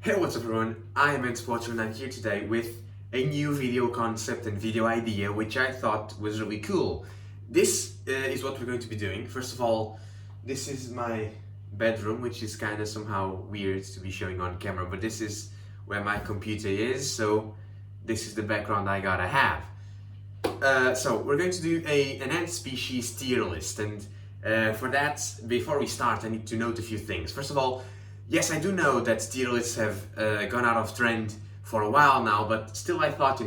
Hey, what's up everyone? I am Portugal and I'm here today with a new video concept and video idea which I thought was really cool. This is what we're going to be doing. First of all, this is my bedroom, which is kind of somehow weird to be showing on camera, but this is where my computer is, so this is the background I gotta have. So we're going to do an ant species tier list, and for that, before we start, I need to note a few things. First of all, yes, I do know that tier lists have gone out of trend for a while now, but still I thought,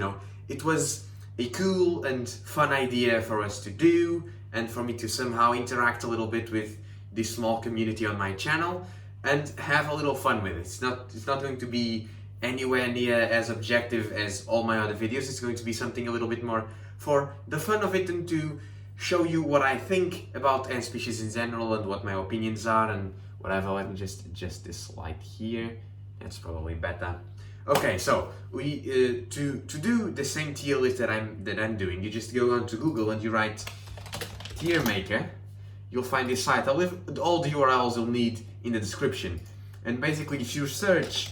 it was a cool and fun idea for us to do, and for me to somehow interact a little bit with this small community on my channel and have a little fun with it. It's not going to be anywhere near as objective as all my other videos. It's going to be something a little bit more for the fun of it and to show you what I think about ant species in general and what my opinions are and whatever. Let me just adjust this light here. That's probably better. Okay, so we to do the same tier list that I'm doing, you just go onto Google and you write tier maker. You'll find this site. I'll leave all the URLs you'll need in the description. And basically, if you search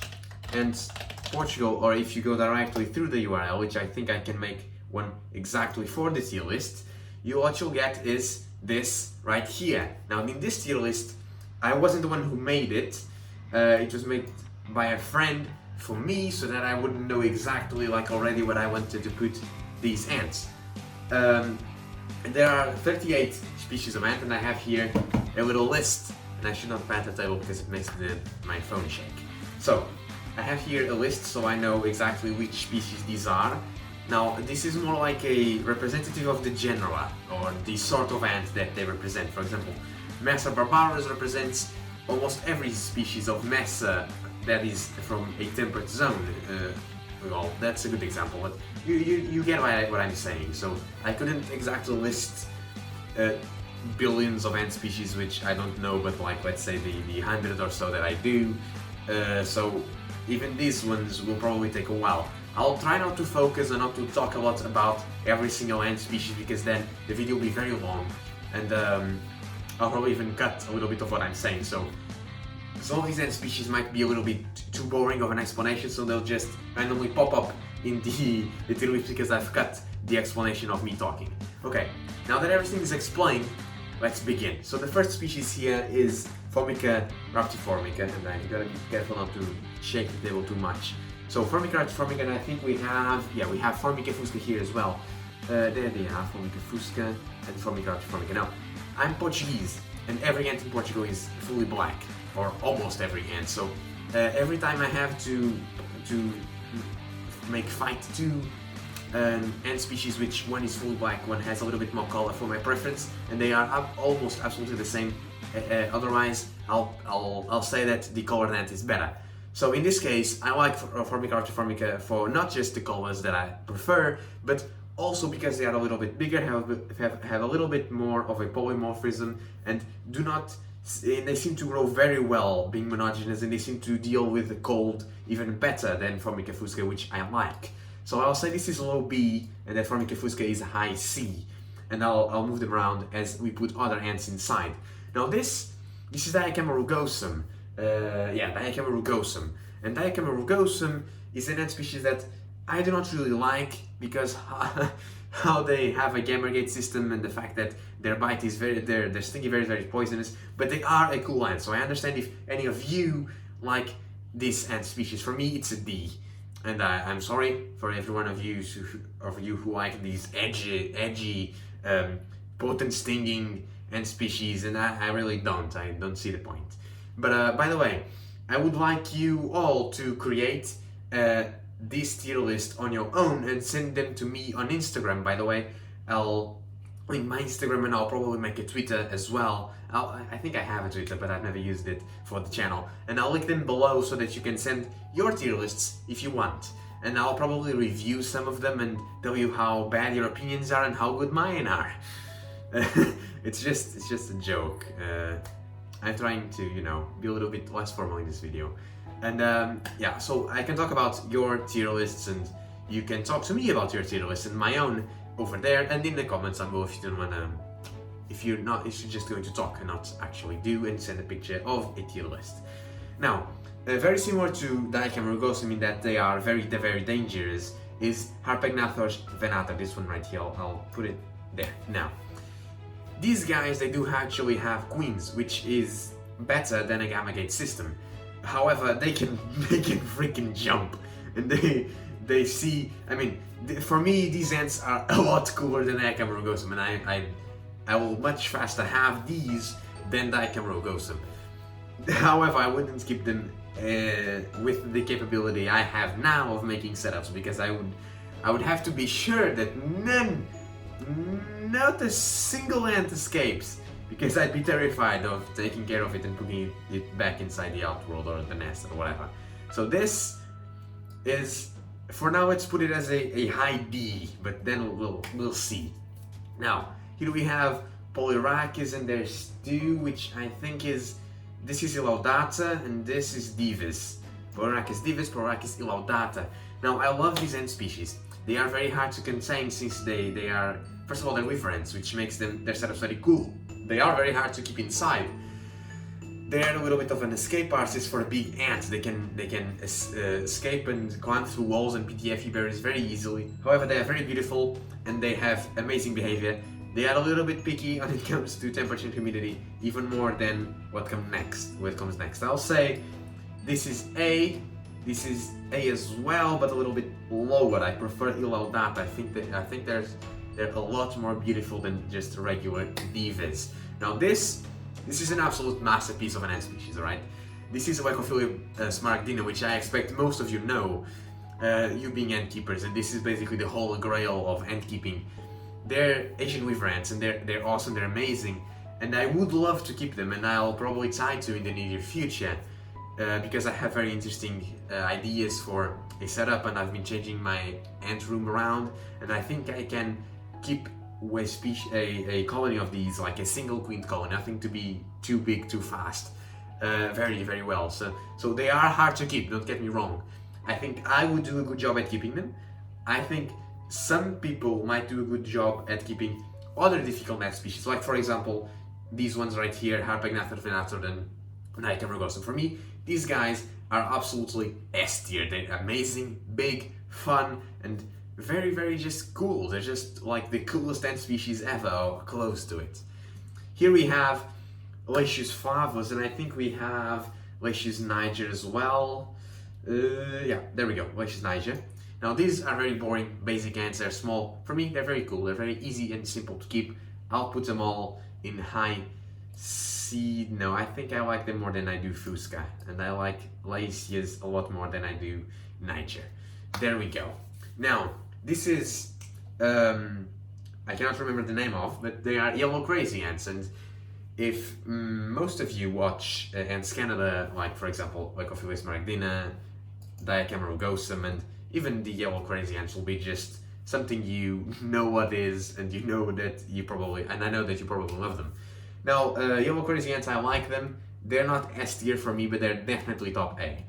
ant Portugal, or if you go directly through the URL, which I think I can make one exactly for the tier list, what you'll get is this right here. Now, in this tier list, I wasn't the one who made it. It was made by a friend for me, so that I wouldn't know exactly already what I wanted to put these ants. There are 38 species of ant, and I have here a little list. And I should not pat the table because it makes my phone shake. So I have here a list, so I know exactly which species these are. Now, this is more like a representative of the genera, or the sort of ant that they represent. For example, Mesa barbarus represents almost every species of Mesa that is from a temperate zone. Well, that's a good example, but you get what I'm saying. So I couldn't exactly list billions of ant species, which I don't know, but let's say the 100 or so that I do. So even these ones will probably take a while. I'll try not to focus and not to talk a lot about every single ant species, because then the video will be very long, and I'll probably even cut a little bit of what I'm saying. So some of these ant species might be a little bit too boring of an explanation, so they'll just randomly pop up in the tier list because I've cut the explanation of me talking. Okay, now that everything is explained, let's begin. So the first species here is Formica raptiformica, and I've got to be careful not to shake the table too much. So Formica raptiformica, and I think we have Formica fusca here as well. There they are, Formica fusca and Formica raptiformica. Now, I'm Portuguese, and every ant in Portugal is fully black, or almost every ant. So every time I have to fight two ant species, which one is fully black, one has a little bit more color for my preference, and they are almost absolutely the same. Otherwise, I'll say that the colored ant is better. So in this case, I like Formica raptiformica for not just the colors that I prefer, but also because they are a little bit bigger, have a little bit more of a polymorphism, and they seem to grow very well being monogenous, and they seem to deal with the cold even better than Formica fusca, which I like. So I'll say this is low B, and that Formica fusca is high C, and I'll move them around as we put other ants inside. Now this is Diacama rugosum. Diacama rugosum. And Diacama rugosum is an ant species that I do not really like, because how they have a gamma gate system, and the fact that their bite is they're stingy, very, very poisonous, but they are a cool ant. So I understand if any of you like this ant species. For me, it's a D. And I'm sorry for every one of you who like these edgy, potent stinging ant species, and I really don't. I don't see the point. But by the way, I would like you all to create this tier list on your own and send them to me on Instagram. By the way, I'll link my Instagram, and I'll probably make a Twitter as well. I think I have a Twitter, but I've never used it for the channel. And I'll link them below so that you can send your tier lists if you want. And I'll probably review some of them and tell you how bad your opinions are and how good mine are. It's just a joke. I'm trying to, be a little bit less formal in this video. And so I can talk about your tier lists, and you can talk to me about your tier lists and my own over there and in the comments below if you don't wanna, if you're just going to talk and not actually do and send a picture of a tier list. Now, very similar to Dicamerogosum in that they are very dangerous, is Harpegnathos venata, this one right here. I'll put it there. Now, these guys, they do actually have queens, which is better than a Gamma Gate system. However, they can freaking jump, and they see. I mean, for me, these ants are a lot cooler than Dicamerogosum, and I will much faster have these than Dicamerogosum. However, I wouldn't keep them with the capability I have now of making setups, because I would have to be sure that not a single ant escapes, because I'd be terrified of taking care of it and putting it back inside the outworld or the nest or whatever. So this is, for now, let's put it as a high D, but then we'll see. Now, here we have Polyrhachis, and there's two, which I think is, this is Ilaudata and this is Divus. Polyrhachis divus, Polyrhachis ilaudata. Now, I love these ant species. They are very hard to contain since they are, first of all, they're weaver ants, which makes their setups very cool. They are very hard to keep inside. They're a little bit of an escape artist for big ants. They can escape and climb through walls and PTFE berries very easily. However, they are very beautiful and they have amazing behavior. They are a little bit picky when it comes to temperature and humidity, even more than what comes next. I'll say this is A as well, but a little bit lower. I prefer Ilaudata. I think they're a lot more beautiful than just regular divas. Now this is an absolute masterpiece of an ant species, alright? This is Weicophilia smaragdina, which I expect most of you know, you being ant keepers, and this is basically the holy grail of ant keeping. They're Asian weaver ants, and they're awesome, they're amazing, and I would love to keep them, and I'll probably try to in the near future, because I have very interesting ideas for a setup, and I've been changing my ant room around, and I think I can keep a colony of these, like a single queen colony, nothing to be too big too fast, very well. So they are hard to keep, don't get me wrong. I think I would do a good job at keeping them. I think some people might do a good job at keeping other difficult ant species, like for example these ones right here, Harpegnathos venator and Dicamerogosum. For me, these guys are absolutely S tier. They're amazing, big, fun, and very just cool. They're just like the coolest ant species ever, or close to it. Here we have Leischius flavus, and I think we have Leischius niger as well. Yeah, there we go, Leischius niger. Now these are very boring, basic ants. They're small. For me, they're very cool. They're very easy and simple to keep. I'll put them all in high C. No, I think I like them more than I do Fusca, and I like Leischius a lot more than I do niger. There we go. Now, this is, I cannot remember the name of, but they are yellow crazy ants, and if most of you watch Ants Canada, like for example, Weicophilia smaragdina, Dicamerogosum, and even the yellow crazy ants will be just something you know what is, and you know that you probably, and I know that you probably love them. Now, yellow crazy ants, I like them. They're not S tier for me, but they're definitely top A.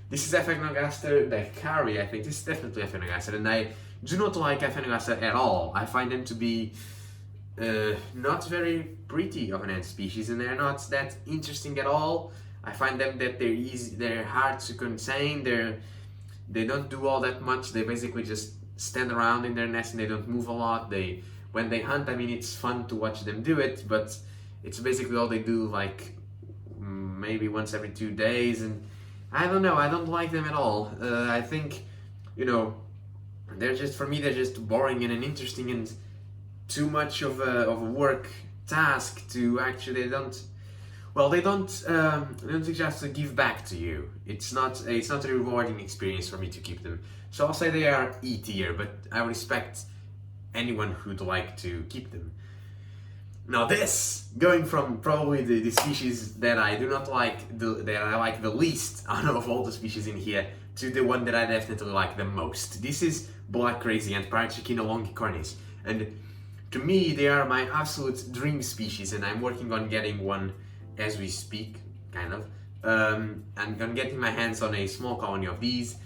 This is Aphanogaster dicari. I think this is definitely Aphanogaster, and I do not like Aphanogaster at all. I find them to be not very pretty of an ant species, and they're not that interesting at all. I find them that they're hard to contain. They don't do all that much. They basically just stand around in their nest and they don't move a lot. When they hunt, I mean, it's fun to watch them do it, but it's basically all they do, like maybe once every 2 days, and I don't know, I don't like them at all. I think, you know, they're just, for me, they're just boring and uninteresting and too much of a work task to actually, they don't suggest to give back to you. It's not a rewarding experience for me to keep them. So I'll say they are E tier, but I respect anyone who'd like to keep them. Now this, going from probably the species that I do not like, that I like the least out of all the species in here, to the one that I definitely like the most. This is Black Crazy Ant, Paratrechina longicornis, and to me they are my absolute dream species, and I'm working on getting one as we speak, kind of. I'm getting my hands on a small colony of these.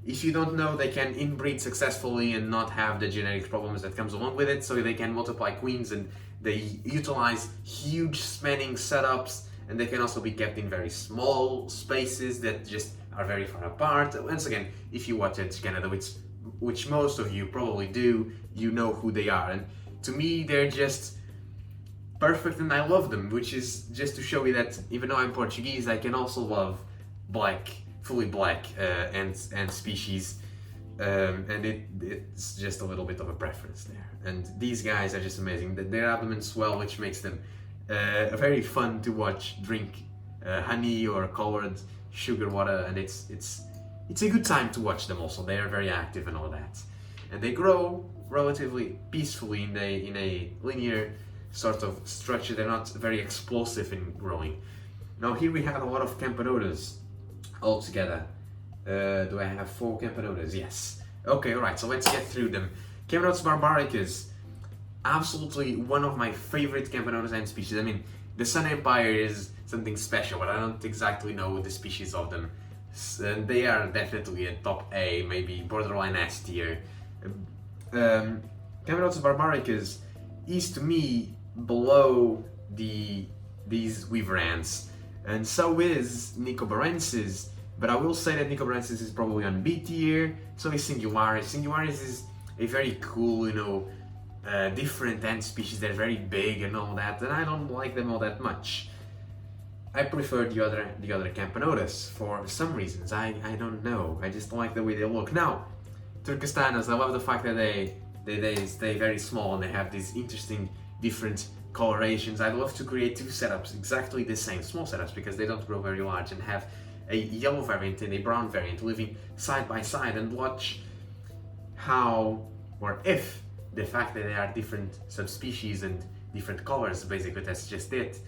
If you don't know, they can inbreed successfully and not have the genetic problems that comes along with it, so they can multiply queens, and they utilize huge spanning setups and they can also be kept in very small spaces that just are very far apart. Once again, if you watch Ants Canada, which most of you probably do, you know who they are, and to me they're just perfect and I love them, which is just to show you that even though I'm Portuguese, I can also love fully black ant species, and it's just a little bit of a preference there. And these guys are just amazing. Their abdomen swell, which makes them very fun to watch drink honey or colored sugar water, and it's a good time to watch them. Also, they are very active and all that, and they grow relatively peacefully in a linear sort of structure. They're not very explosive in growing. Now here we have a lot of Camponotus all together. Do I have 4 Camponotus? Yes. Okay, alright, so let's get through them. Camponotus barbaricus, absolutely one of my favorite Camponotus ant species. I mean, the Sun Empire is something special, but I don't exactly know the species of them. They are definitely a top A, maybe borderline S tier. Camponotus barbaricus is to me below these weaver ants, and so is Nicobarensis, but I will say that Nicobarensis is probably on B tier, so is Singularis. Singularis is a very cool, different ant species. They're very big and all that, and I don't like them all that much. I prefer the other Camponotus for some reasons. I don't know. I just like the way they look. Now, Turkestanas, I love the fact that they stay very small and they have these interesting different colorations. I'd love to create 2 setups exactly the same, small setups, because they don't grow very large, and have a yellow variant and a brown variant living side by side, and watch how, or if, the fact that they are different subspecies and different colors, basically that's just it,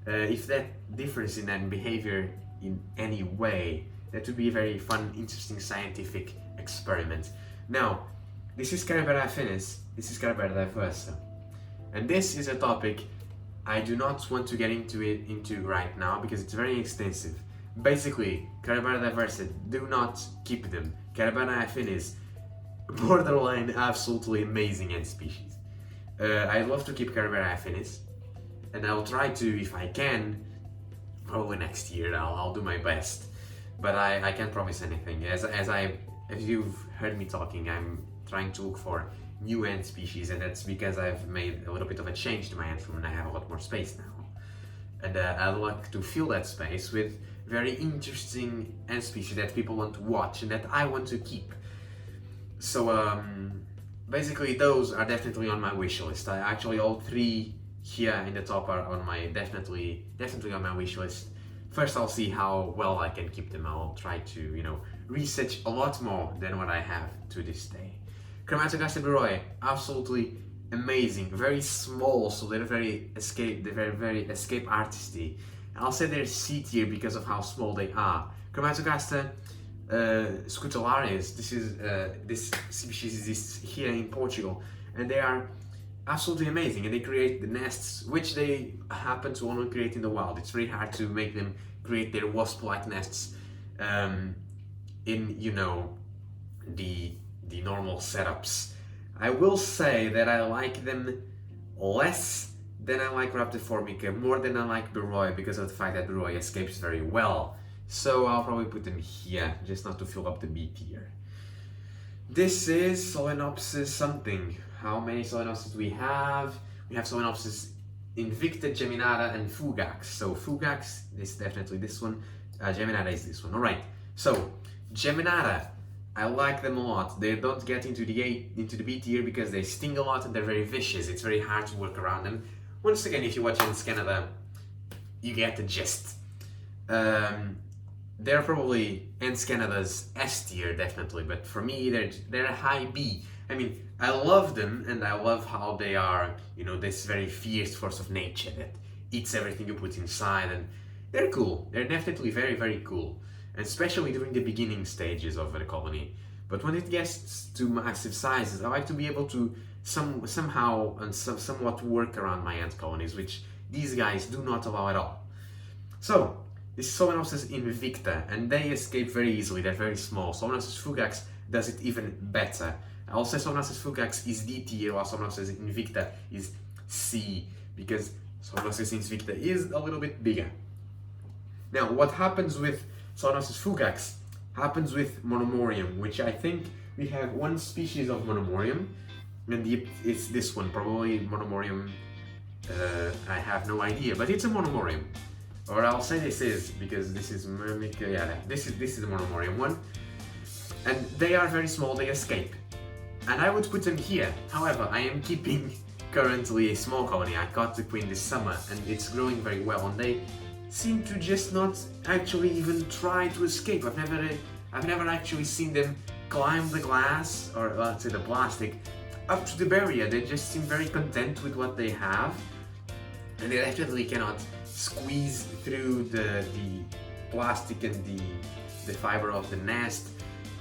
if that differs in their behavior in any way, that would be a very fun, interesting scientific experiment. Now, this is Caribera affinis, this is Caribera diversa, and this is a topic I do not want to get into right now because it's very extensive. Basically, Caribera diversa, do not keep them. Caribera affinis, borderline absolutely amazing ant species. I'd love to keep Caribera affinis, and I'll try to, if I can, probably next year. I'll do my best, but I can't promise anything. As you've heard me talking, I'm trying to look for new ant species, and that's because I've made a little bit of a change to my ant farm and I have a lot more space now. And I'd like to fill that space with very interesting ant species that people want to watch and that I want to keep. So basically those are definitely on my wish list. Actually all 3 here in the top are on my definitely on my wish list. First I'll see how well I can keep them. I'll try to, research a lot more than what I have to this day. Camponotus barbaricus, absolutely amazing, very small, so they're very escape artisty. I'll say they're C tier because of how small they are. Camponotus scutularis, this species exists here in Portugal, and they are absolutely amazing, and they create the nests which they happen to only create in the wild. It's very hard to make them create their wasp-like nests in the normal setups. I will say that I like them less than I like Raptiformica, more than I like Beroy, because of the fact that Beroy escapes very well. So I'll probably put them here, just not to fill up the B tier. This is Solenopsis something. How many Solenopsis do we have? We have Solenopsis Invicta, Geminata, and Fugax. So Fugax is definitely this one. Geminata is this one. Alright, so Geminata, I like them a lot. They don't get into the B tier because they sting a lot and they're very vicious. It's very hard to work around them. Once again, if you watch Ants Canada, you get the gist. They're probably Ants Canada's S tier, definitely, but for me, they're a high B. I mean, I love them, and I love how they are, this very fierce force of nature that eats everything you put inside, and they're cool. They're definitely very, very cool, and especially during the beginning stages of the colony. But when it gets to massive sizes, I like to be able to somehow and somewhat work around my ant colonies, which these guys do not allow at all. So, this is Solenopsis invicta, and they escape very easily. They're very small. Solenopsis fugax does it even better. I'll say Solenopsis fugax is D tier, while Solenopsis invicta is C, because Solenopsis invicta is a little bit bigger. Now, what happens with Sonosus fugax happens with Monomorium, which I think we have one species of Monomorium, and it's this one, probably Monomorium. I have no idea, but it's a Monomorium. Or I'll say this is, because this is Myrmica, yeah, this is the Monomorium one. And they are very small, they escape. And I would put them here. However, I am keeping currently a small colony. I caught the queen this summer and it's growing very well, and they seem to just not actually even try to escape. I've never actually seen them climb the glass, or let's say the plastic, up to the barrier. They just seem very content with what they have, and they definitely cannot squeeze through the plastic and the fiber of the nest.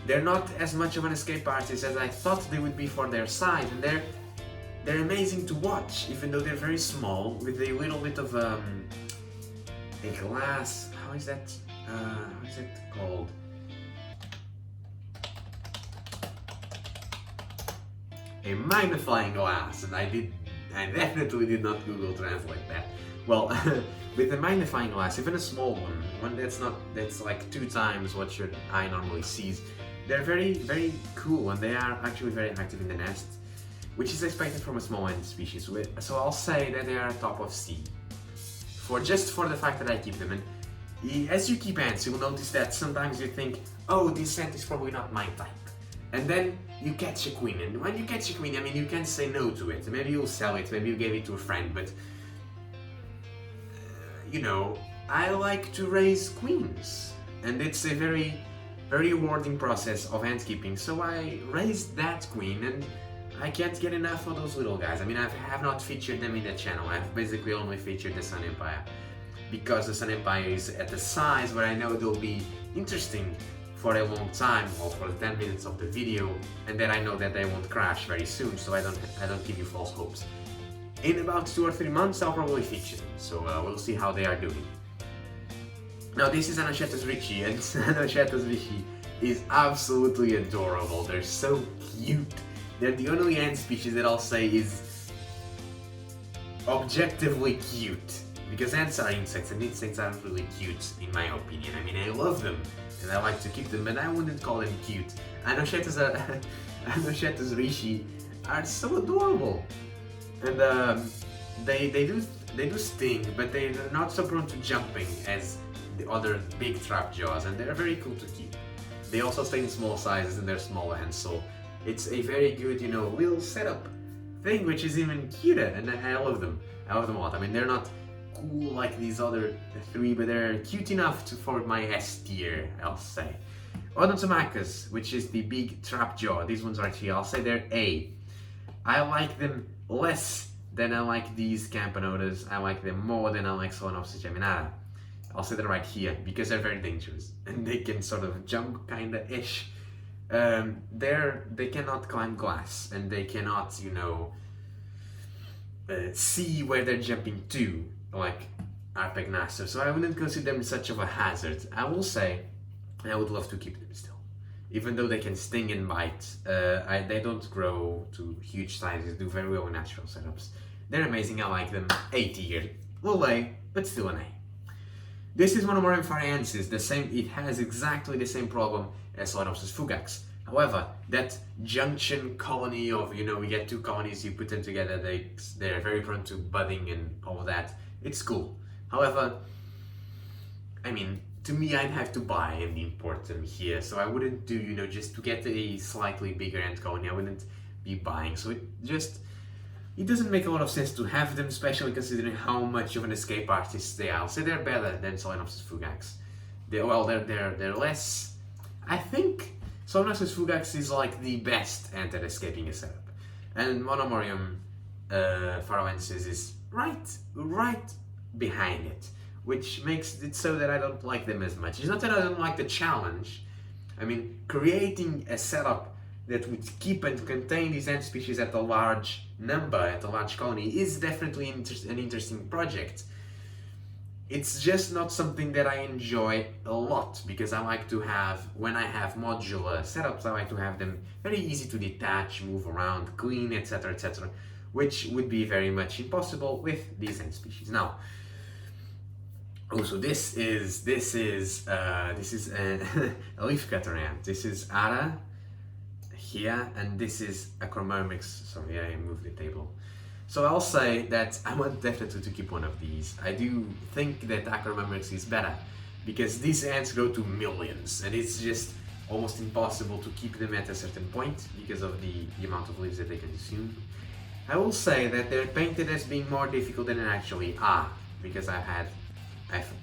They're not as much of an escape artist as I thought they would be for their size, and they're amazing to watch, even though they're very small, with a little bit of a glass. How is that called? A magnifying glass, and I definitely did not Google Translate that. Well, with a magnifying glass, even a small one that's like 2 times what your eye normally sees, they're very, very cool, and they are actually very active in the nest, which is expected from a small ant species. So I'll say that they are top of C, for the fact that I keep them. And as you keep ants, you'll notice that sometimes you think, oh, this ant is probably not my type. And then you catch a queen, and when you catch a queen, I mean, you can't say no to it. Maybe you'll sell it, maybe you gave it to a friend, but you know, I like to raise queens, and it's a very, very rewarding process of ant keeping. So I raised that queen, and I can't get enough of those little guys. I mean, I have not featured them in the channel. I've basically only featured the Sun Empire, because the Sun Empire is at a size where I know they'll be interesting for a long time, or for the 10 minutes of the video, and then I know that they won't crash very soon, so I don't give you false hopes. In about 2 or 3 months, I'll probably feature them, so we'll see how they are doing. Now, this is Anochetus Ricci, and Anochetus Ricci is absolutely adorable. They're so cute. They're the only ant species that I'll say is objectively cute, because ants are insects, and insects aren't really cute, in my opinion. I mean, I love them, and I like to keep them, but I wouldn't call them cute. Anochetus Ricci are so adorable, and they do sting, but they're not so prone to jumping as the other big trap jaws, and they're very cool to keep. They also stay in small sizes, and they're small hands, so it's a very good, you know, little setup thing, which is even cuter, and I love them. I love them a lot. I mean, they're not cool like these other 3, but they're cute enough for my S tier, I'll say. Odontomachus, which is the big trap jaw, these ones right here, I'll say they're A. I like them less than I like these Camponotus. I like them more than I like Solenopsis geminata. I'll say they're right here, because they're very dangerous, and they can sort of jump kinda-ish. They cannot climb glass, and they cannot, you know, see where they're jumping to, like Arpegnaster, so I wouldn't consider them such of a hazard. I will say, I would love to keep them still. Even though they can sting and bite, they don't grow to huge sizes, do very well in natural setups. They're amazing, I like them. A tier. Low A, but still an A. This is Monomorium phariensis, it has exactly the same problem as Solenopsis fugax. However, that junction colony of, you know, we get 2 colonies, you put them together, they're very prone to budding and all of that. It's cool. However, I mean, to me, I'd have to buy and import them here, so I wouldn't do, you know, just to get a slightly bigger ant colony, I wouldn't be buying. So it doesn't make a lot of sense to have them, especially considering how much of an escape artist they are. I'll say they're better than Solenopsis fugax. They're less. I think Solenopsis fugax is like the best ant at escaping a setup, and Monomorium phariensis is right behind it, which makes it so that I don't like them as much. It's not that I don't like the challenge. I mean, creating a setup that would keep and contain these ant species at a large number, at a large colony, is definitely an interesting project. It's just not something that I enjoy a lot, because I like to have, when I have modular setups, I like to have them very easy to detach, move around, clean, etc., etc., which would be very much impossible with these ant species. Now, Oh, so this is a leaf cutter ant. This is Ara here, and this is Acromyrmex. Sorry, I moved the table. So I'll say that I want definitely to keep one of these. I do think that Acromyrmex is better because these ants grow to millions, and it's just almost impossible to keep them at a certain point because of the amount of leaves that they consume. I will say that they're painted as being more difficult than they actually are, because I've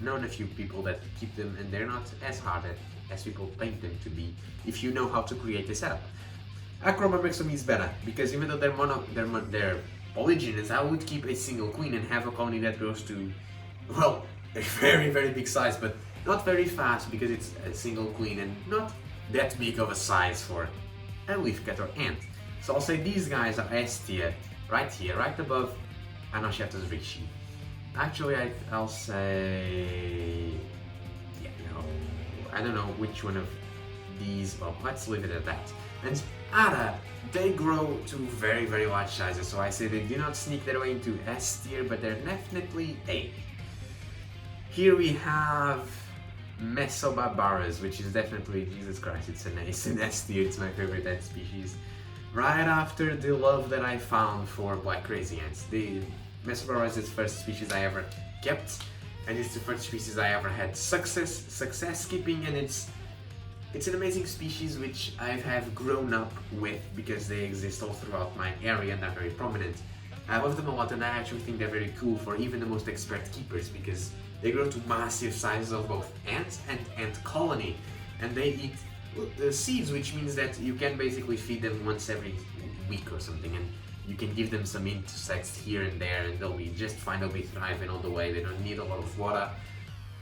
known a few people that keep them and they're not as hard as people paint them to be if you know how to create a setup. Acromyrmex for me is better because even though they're polygynous, I would keep a single queen and have a colony that grows to, well, a very very big size, but not very fast because it's a single queen and not that big of a size for a leafcutter ant. So I'll say these guys are S tier, right here, right above Anochatus ricci. Actually, I'll say, yeah, no, I don't know which one of these, well, let's leave it at that. And Ara, they grow to very, very large sizes, so I say they do not sneak their way into S tier, but they're definitely A. Here we have Mesobarbarus, which is definitely, Jesus Christ, it's an S tier, it's my favorite ant species. Right after the love that I found for black crazy ants. The Mesobarbarus is the first species I ever kept, and it's the first species I ever had success keeping, and it's an amazing species which I have grown up with because they exist all throughout my area and are very prominent. I love them a lot, and I actually think they're very cool for even the most expert keepers because they grow to massive sizes of both ants and ant colony, and they eat seeds, which means that you can basically feed them once every week or something, and you can give them some insects here and there and they'll be just fine, they'll be thriving all the way, they don't need a lot of water.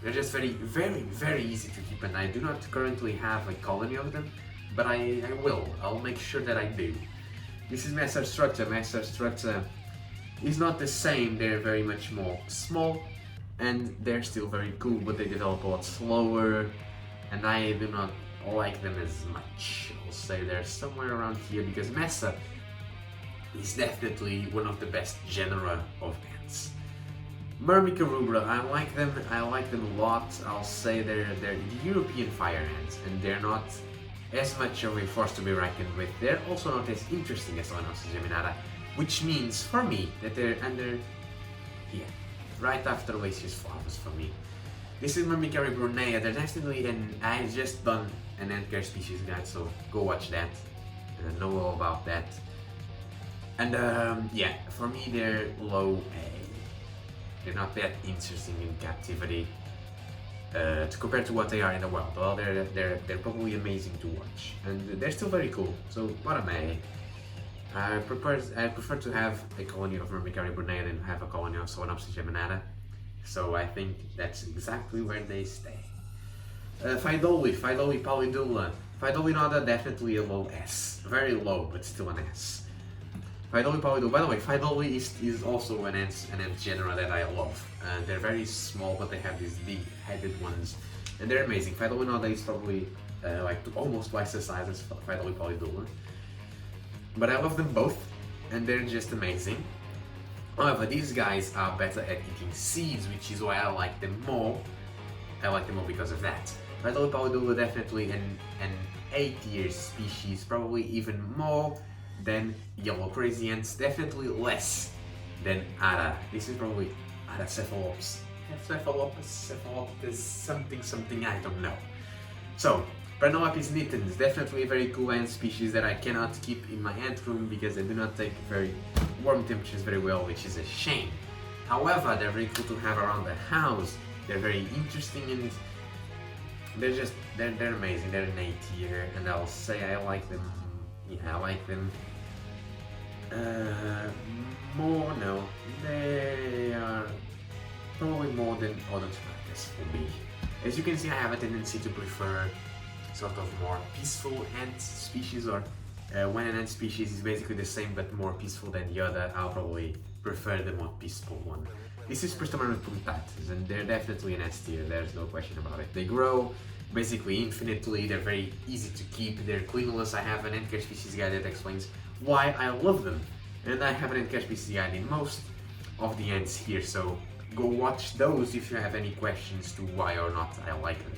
They're just very, very, very easy to keep, and I do not currently have a colony of them, but I will. I'll make sure that I do. This is Mesa Structa. Mesa Structa is not the same, they're very much more small, and they're still very cool, but they develop a lot slower, and I do not like them as much. I'll say they're somewhere around here because Mesa is definitely one of the best genera of ants. Myrmica rubra, I like them a lot. I'll say they're the European fire ants, and they're not as much of a force to be reckoned with. They're also not as interesting as Solenostis geminata, which means for me that they're under here, right after Lasius flavus for me. This is Myrmica brunea. There's definitely I just done an ant care species guide, so go watch that and know all about that. And yeah, for me they're low A. They're not that interesting in captivity compared to what they are in the wild. Well, they're probably amazing to watch, and they're still very cool. So bottom A. I prefer to have a colony of Myrmica brunea than have a colony of Solenopsis geminata. So I think that's exactly where they stay. Phaidoli polydula. Phaidoli noda, definitely a low S. Very low, but still an S. Phaidoli polydula. By the way, Phaidoli is also an ant genera that I love. They're very small, but they have these big-headed ones, and they're amazing. Phaidoli noda is probably like almost twice the size as Phaidoli polydula. But I love them both, and they're just amazing. However, these guys are better at eating seeds, which is why I like them more. I like them more because of that. Phaidoli polydula definitely an A tier species, probably even more than yellow crazy ants, definitely less than Ara. This is probably Ara cephalopus, something, I don't know. So, Pranolepis nitens, definitely a very cool ant species that I cannot keep in my ant room because they do not take very warm temperatures very well, which is a shame. However, they're very cool to have around the house. They're very interesting, and they're amazing. They're an A tier, and I'll say I like them. Yeah, I like them more. No, they are probably more than Odontocrates for me. As you can see, I have a tendency to prefer sort of more peaceful ant species, or when an ant species is basically the same but more peaceful than the other, I'll probably prefer the more peaceful one. This is Portugal punctatus, and they're definitely an S tier, there's no question about it. They grow basically infinitely, they're very easy to keep, they're cleanless. I have an ant care species guide that explains why I love them, and I have an ant care species guide in most of the ants here, so go watch those if you have any questions to why or not I like them.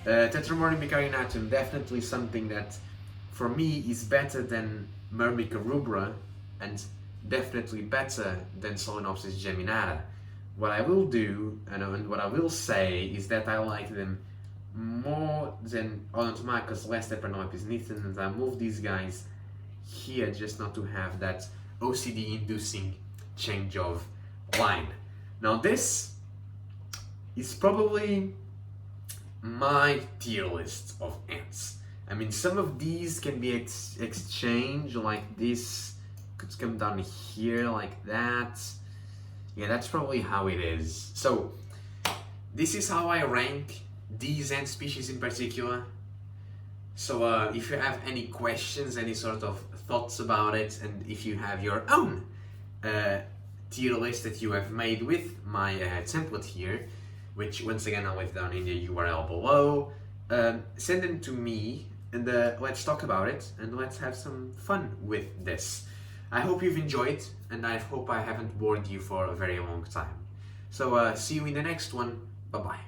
Tetramorphicarianatum, definitely something that for me is better than Myrmica rubra and definitely better than Solenopsis geminata. What I will do and what I will say is that I like them more than Odontomachus, less than Paranoipis nithens, and I move these guys here just not to have that OCD inducing change of line. Now this is probably my tier list of ants. I mean, some of these can be exchanged, like this could come down here like that. Yeah, that's probably how it is. So this is how I rank these ant species in particular. So if you have any questions, any sort of thoughts about it, and if you have your own tier list that you have made with my template here, which once again I'll leave down in the URL below, send them to me and let's talk about it and let's have some fun with this. I hope you've enjoyed and I hope I haven't bored you for a very long time. So see you in the next one. Bye bye.